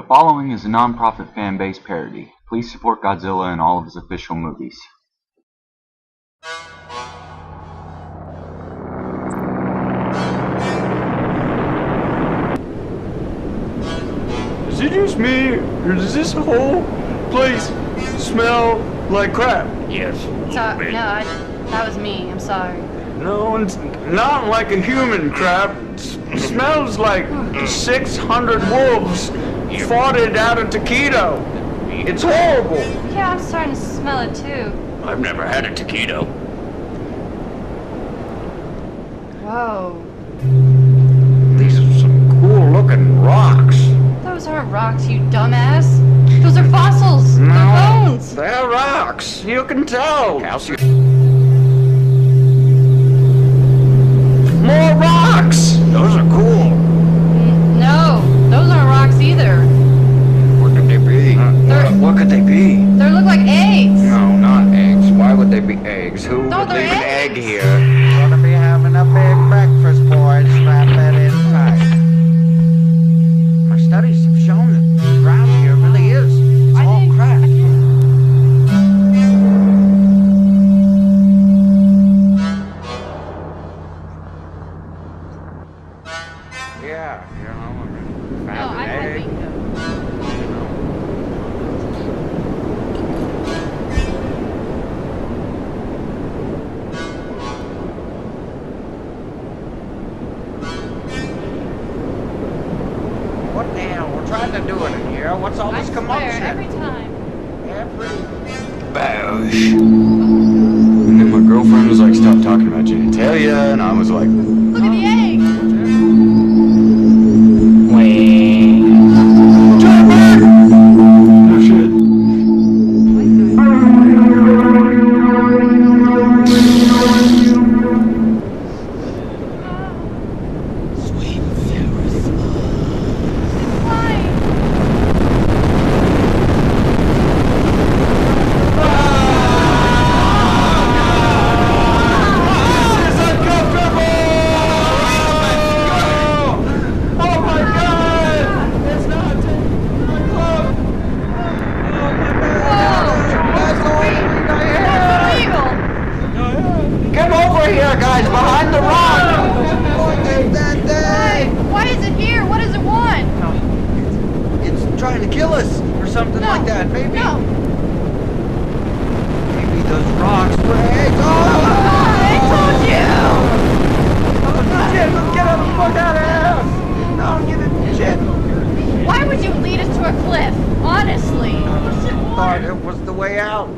following is a non-profit fan-based parody. Please support Godzilla in all of his official movies. Is it just me, or does this whole place smell like crap? Yes. That was me. I'm sorry. No, it's not like a human crap. It smells like 600 wolves farted out of taquito. It's horrible. Yeah, I'm starting to smell it too. I've never had a taquito. Whoa. These are some cool looking rocks. Those aren't rocks, you dumbass. Those are fossils. No, They're bones. they're rocks. You can tell. Calcium. More rocks. Those are cool. No, those aren't rocks either. What could they be? What could they be? They look like eggs. No, not eggs. Why would they be eggs? Who No, would they're leave an egg eggs. here? Gonna be having a big breakfast, boys. Strap that in tight. My studies have shown that the ground here really is. It's all crap. Yeah, you know, No, I egg. think so. What the hell? We're trying to do it in here. What's all I this swear, commotion? every time. Boosh. And then my girlfriend was like, stop talking about genitalia, and I was like, Look at the egg. oh shit. Come over here, guys, behind the rock. Why? Why is it here? What does it want? It's trying to kill us or something No. like that. Maybe. No. Maybe those rocks were eggs. I told you. Shit, let's get the fuck out of here. No, get it, shit. Why would you lead us to a cliff? Honestly. Thought it was the way out.